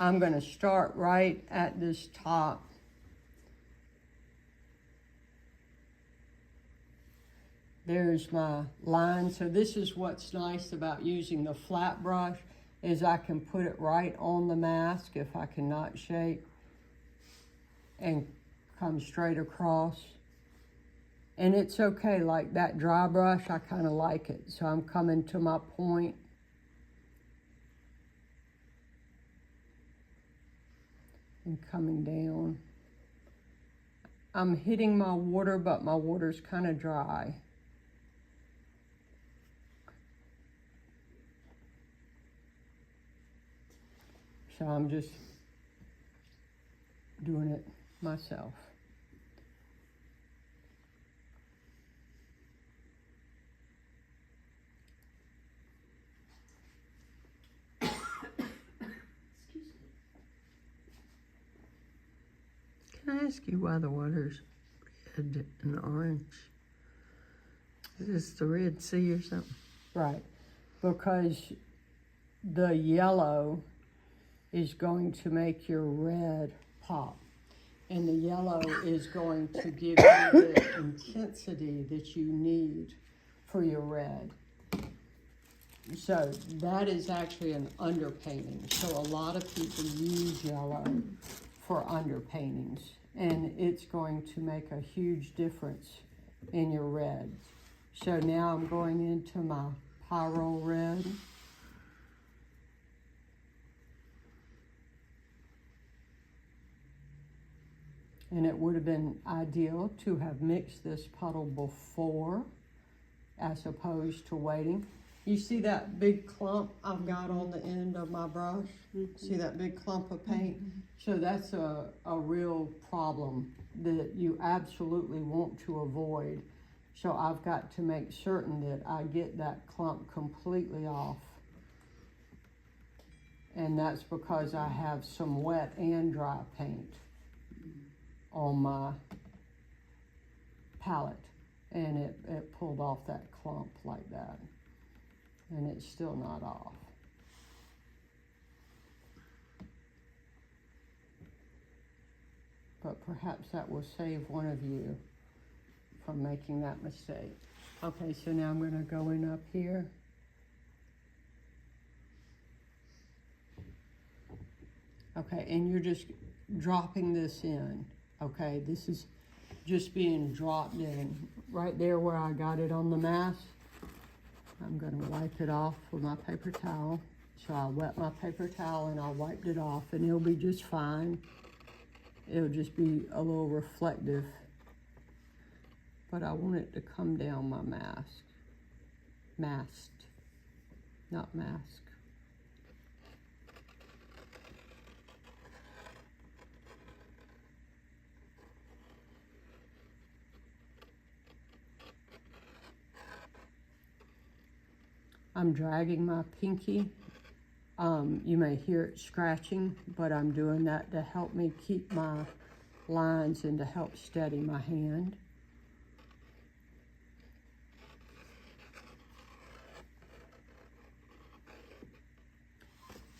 I'm going to start right at this top. There's my line. So this is what's nice about using the flat brush, is I can put it right on the mask if I cannot shape and come straight across. And it's okay, like that dry brush, I kind of like it. So I'm coming to my point. And coming down. I'm hitting my water, but my water's kind of dry. So I'm just doing it myself. Can I ask you why the water's red and orange? Is this the Red Sea or something? Right, because the yellow is going to make your red pop. And the yellow is going to give you the intensity that you need for your red. So that is actually an underpainting. So a lot of people use yellow for underpaintings, and it's going to make a huge difference in your red. So now I'm going into my Pyrrole red. And it would have been ideal to have mixed this puddle before, as opposed to waiting. You see that big clump I've got on the end of my brush? See that big clump of paint? So that's a real problem that you absolutely want to avoid. So I've got to make certain that I get that clump completely off. And that's because I have some wet and dry paint on my palette, and it pulled off that clump like that, and it's still not off. But perhaps that will save one of you from making that mistake. Okay, so now I'm going to go in up here. Okay, and you're just dropping this in. Okay, this is just being dropped in right there where I got it on the mask. I'm going to wipe it off with my paper towel. So I wet my paper towel and I wiped it off, and it'll be just fine. It'll just be a little reflective. But I want it to come down my mask. Masked, not mask. I'm dragging my pinky. You may hear it scratching, but I'm doing that to help me keep my lines and to help steady my hand.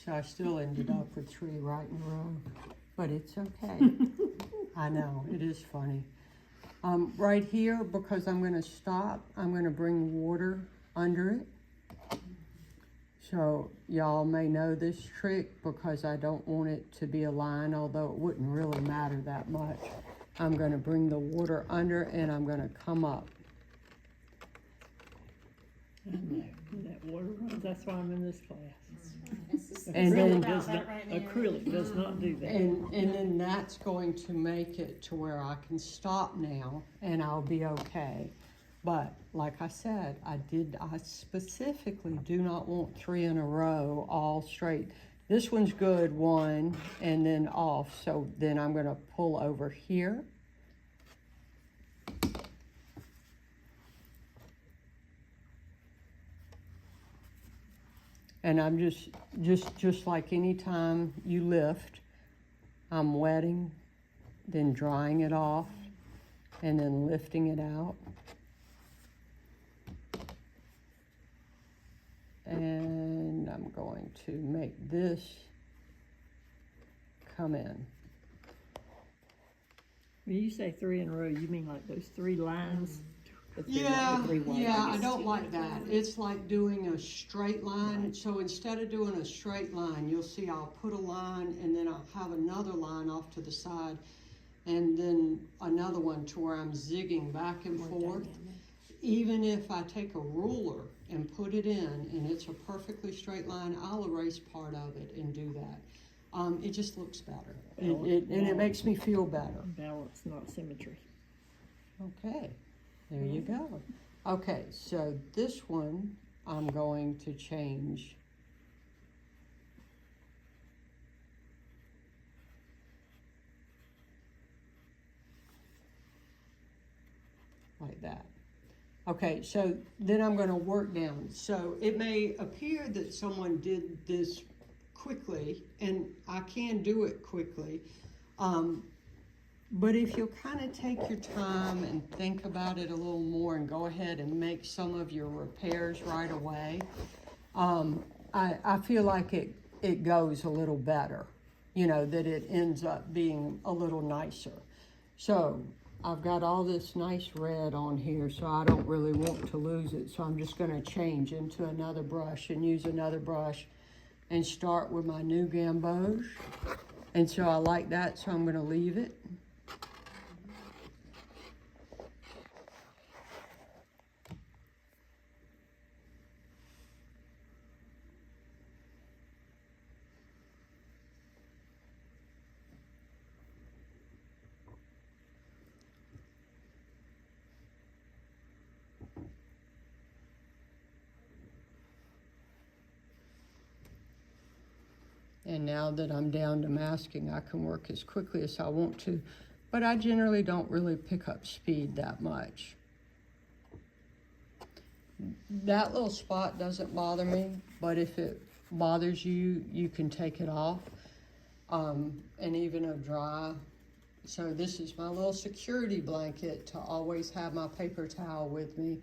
So I still ended up with 3 right in a row, but it's okay. I know, it is funny. Right here, because I'm going to stop, I'm going to bring water under it. So y'all may know this trick because I don't want it to be a line, although it wouldn't really matter that much. I'm going to bring the water under and I'm going to come up. I know, that water runs, that's why I'm in this class. And then Acrylic does not do that. And then that's going to make it to where I can stop now and I'll be okay. But like I said, I specifically do not want 3 in a row all straight. This one's good, 1, and then off. So then I'm going to pull over here. And I'm just like any time you lift, I'm wetting, then drying it off, and then lifting it out. And I'm going to make this come in. When you say 3 in a row, you mean like those 3 lines? The three Yeah, line- the 3 white yeah, I lines? don't like that. It's like doing a straight line. So instead of doing a straight line, you'll see I'll put a line and then I'll have another line off to the side and then another one to where I'm zigging back and forth. Even if I take a ruler and put it in and it's a perfectly straight line, I'll erase part of it and do that. It just looks better. And it makes me feel better. Balance, not symmetry. Okay, there you go. Okay, so this one I'm going to change. Like that. Okay, so then I'm gonna work down. So it may appear that someone did this quickly, and I can do it quickly. But if you'll kind of take your time and think about it a little more and go ahead and make some of your repairs right away, I feel like it goes a little better, you know, that it ends up being a little nicer. So I've got all this nice red on here, so I don't really want to lose it. So I'm just gonna change into another brush and use another brush and start with my new gamboge. And so I like that, so I'm gonna leave it. And now that I'm down to masking, I can work as quickly as I want to, but I generally don't really pick up speed that much. That little spot doesn't bother me, but if it bothers you, you can take it off, and even a dry. So this is my little security blanket to always have my paper towel with me,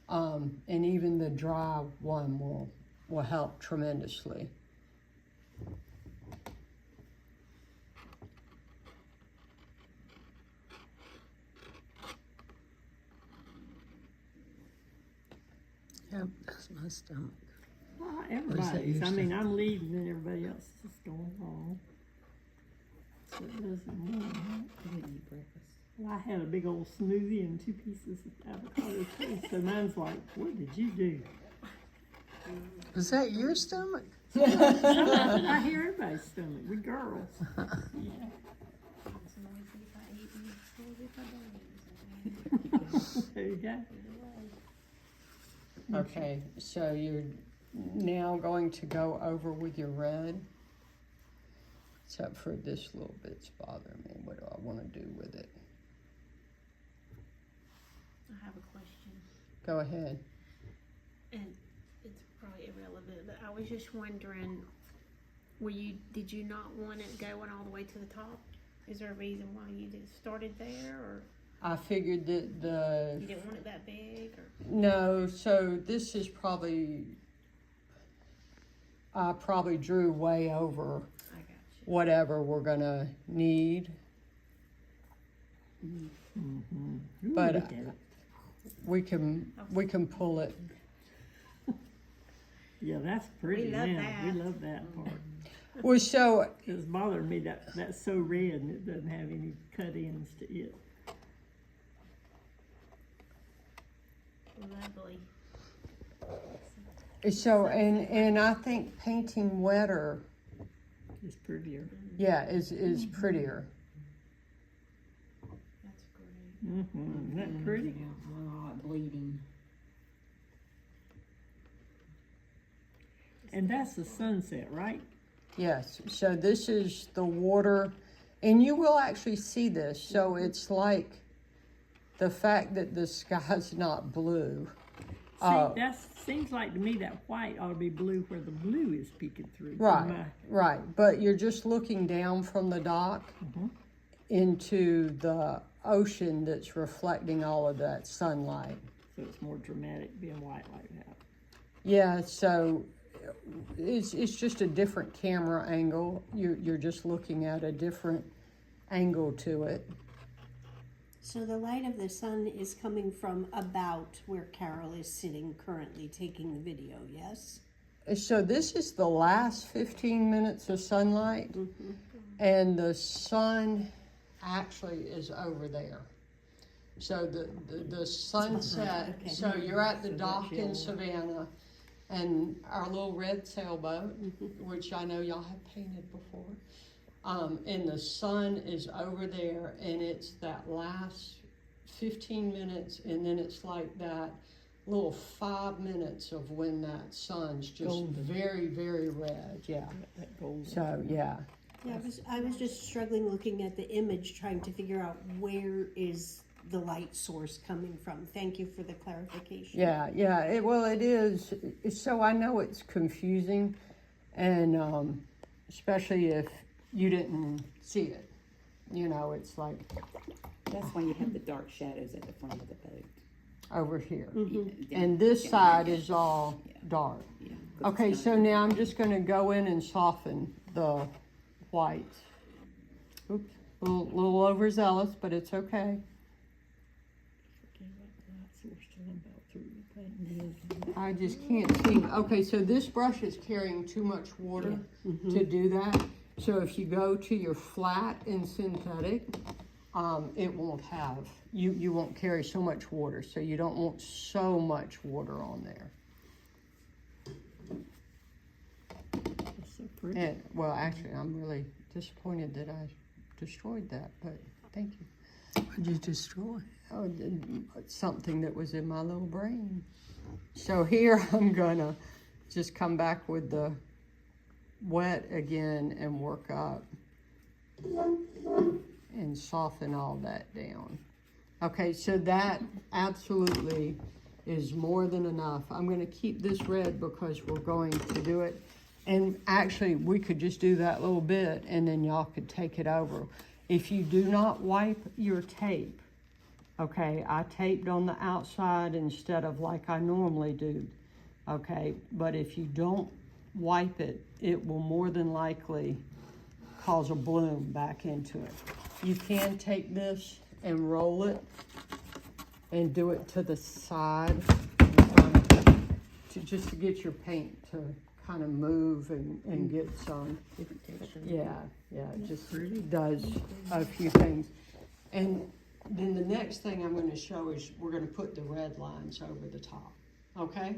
and even the dry one will help tremendously. Yep, that's my stomach. Well, that everybody's. your I mean, I'm leading and everybody else is going along. So it doesn't matter. Well, I had a big old smoothie and 2 pieces of avocado toast. So mine's like, what did you do? Is that your stomach? I hear everybody's stomach. We girls. There you go. Okay, so you're now going to go over with your red. Except for this little bit's bothering me. What do I want to do with it? I have a question, Go ahead. and it's probably irrelevant, but I was just wondering, did you not want it going all the way to the top? Is there a reason why you just started there, or I figured that you didn't want it that big, or? no, so this is probably, I probably drew way over I got you. whatever we're gonna need. Ooh, But, look at it. We can pull it. Yeah, that's pretty. We love Yeah, that. we love that part. Well, so It's bothering me that that's so red and it doesn't have any cut-ins to it. Lovely. and I think painting wetter, It's prettier. yeah, is prettier. That's great. Isn't that pretty? Bleeding. And that's the sunset, right? Yes, so this is the water, and you will actually see this. So it's like the fact that the sky's not blue. See, that seems like to me that white ought to be blue where the blue is peeking through. Right, right. But you're just looking down from the dock into the ocean that's reflecting all of that sunlight. So it's more dramatic being white like that. Yeah, so it's just a different camera angle. You're just looking at a different angle to it. So the light of the sun is coming from about where Carol is sitting currently taking the video, yes? So this is the last 15 minutes of sunlight, and the sun actually is over there. So the sunset, okay. so you're at the dock in Savannah, and our little red sailboat, which I know y'all have painted before, and the sun is over there, and it's that last 15 minutes, and then it's like that little 5 minutes of when that sun's just Golden. very, very red, yeah. That gold. So, yeah. Yeah, I was just struggling looking at the image, trying to figure out where is the light source coming from. Thank you for the clarification. Yeah, well, it is, so I know it's confusing, and especially if you didn't see it. You know, it's like That's why you have the dark shadows at the front of the boat. over here. Down- And this down side there. is all dark. Yeah, 'cause Okay, it's so gonna- now I'm just gonna go in and soften the whites. Oops, a little overzealous, but it's okay. I just can't see. Okay, so this brush is carrying too much water to do that. So if you go to your flat and synthetic, it won't have, you won't carry so much water. So you don't want so much water on there. That's so pretty. And, well, actually, I'm really disappointed that I destroyed that, but thank you. What'd you destroy? Oh, something that was in my little brain. So here I'm gonna just come back with the wet again and work up and soften all that down. Okay, so that absolutely is more than enough. I'm gonna keep this red because we're going to do it. And actually, we could just do that little bit and then y'all could take it over. If you do not wipe your tape, okay, I taped on the outside instead of like I normally do, okay? But if you don't wipe it, it will more than likely cause a bloom back into it. You can take this and roll it and do it to the side just to get your paint to kind of move and get some. Different texture. Yeah, it just does a few things. And then the next thing I'm gonna show is we're gonna put the red lines over the top, okay?